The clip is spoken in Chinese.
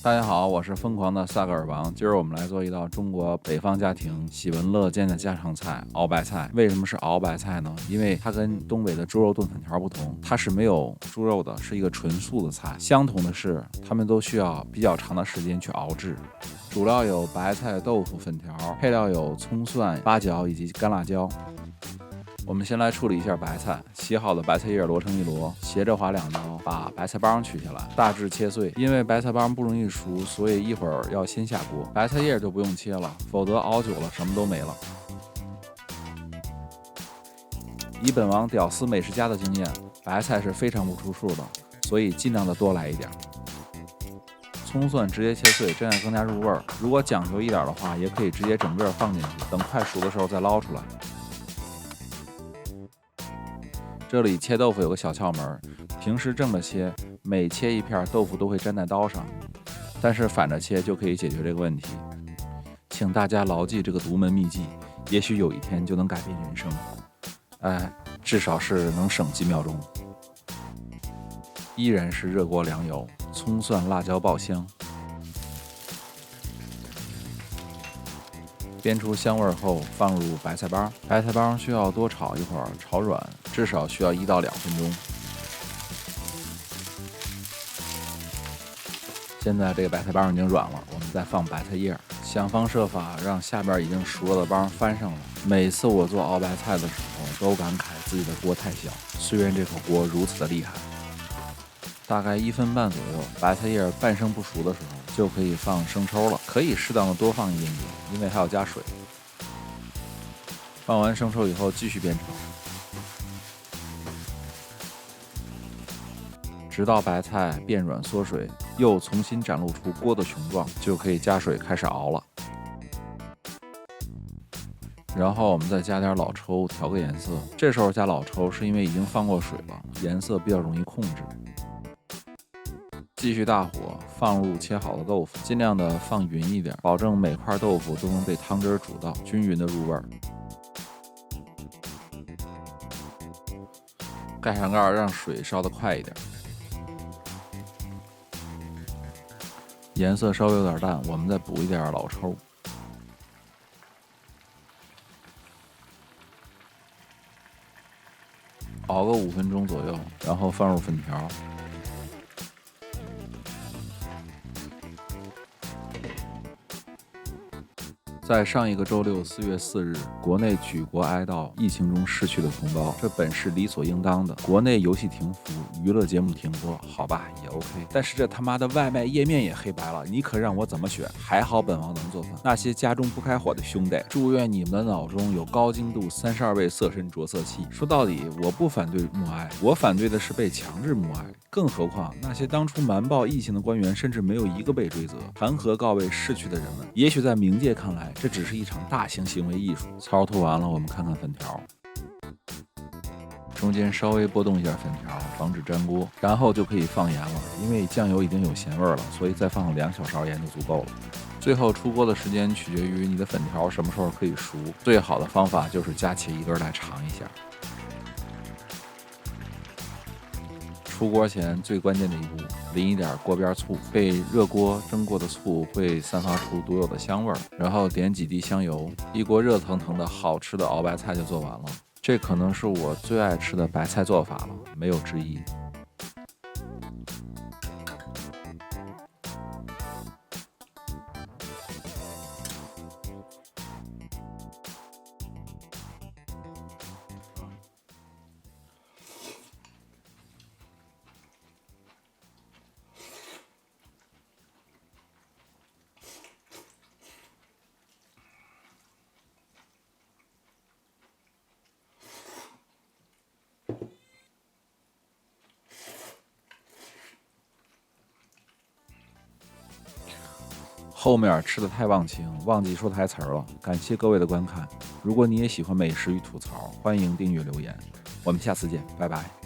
大家好，我是疯狂的萨格尔王。今儿我们来做一道中国北方家庭喜闻乐见的家常菜——熬白菜。为什么是熬白菜呢？因为它跟东北的猪肉炖粉条不同，它是没有猪肉的，是一个纯素的菜。相同的是，它们都需要比较长的时间去熬制。主料有白菜、豆腐、粉条，配料有葱、蒜、八角以及干辣椒。我们先来处理一下白菜，洗好的白菜叶摞成一摞，斜着划2刀，把白菜帮取下来，大致切碎。因为白菜帮不容易熟，所以一会儿要先下锅。白菜叶就不用切了，否则熬久了什么都没了。以本王屌丝美食家的经验，白菜是非常不出数的，所以尽量的多来一点。葱蒜直接切碎，这样更加入味儿。如果讲究一点的话，也可以直接整个放进去，等快熟的时候再捞出来。这里切豆腐有个小窍门，平时正着切，每切一片豆腐都会粘在刀上，但是反着切就可以解决这个问题。请大家牢记这个独门秘技，也许有一天就能改变人生。至少是能省几秒钟。依然是热锅凉油，葱蒜辣椒爆香。煸出香味后，放入白菜帮。白菜帮需要多炒一会儿，炒软，至少需要1到2分钟。现在这个白菜帮已经软了，我们再放白菜叶，想方设法让下边已经熟了的帮翻上来。每次我做熬白菜的时候，都感慨自己的锅太小，虽然这口锅如此的厉害。大概1分半左右，白菜叶半生不熟的时候，就可以放生抽了，可以适当的多放一点点，因为还要加水。放完生抽以后，继续煸炒，直到白菜变软缩水，又重新展露出锅的雄壮，就可以加水开始熬了。然后我们再加点老抽调个颜色，这时候加老抽是因为已经放过水了，颜色比较容易控制。继续大火放入切好的豆腐，尽量的放匀一点，保证每块豆腐都能被汤汁煮到，均匀的入味儿。盖上盖，让水烧得快一点。颜色稍微有点淡，我们再补一点老抽。熬个5分钟左右，然后放入粉条。在上一个周六4月4日，国内举国哀悼疫情中逝去的同胞，这本是理所应当的。国内游戏停服，娱乐节目停播，好吧，也 OK。但是这他妈的外卖页面也黑白了，你可让我怎么选？还好本王能做饭。那些家中不开火的兄弟，祝愿你们的脑中有高精度32位色身着色器。说到底，我不反对默哀，我反对的是被强制默哀。更何况那些当初瞒报疫情的官员，甚至没有一个被追责。谈何告慰逝去的人们？也许在冥界看来，这只是一场大型行为艺术。操涂完了，我们看看粉条，中间稍微拨动一下粉条，防止粘锅，然后就可以放盐了。因为酱油已经有咸味了，所以再放2小勺盐就足够了。最后出锅的时间取决于你的粉条什么时候可以熟，最好的方法就是夹起一根来尝一下。出锅前最关键的一步，淋一点锅边醋，被热锅蒸过的醋会散发出独有的香味儿。然后点几滴香油，一锅热腾腾的好吃的熬白菜就做完了。这可能是我最爱吃的白菜做法了，没有之一。后面吃的太忘情，忘记说台词了。感谢各位的观看，如果你也喜欢美食与吐槽，欢迎订阅留言。我们下次见，拜拜。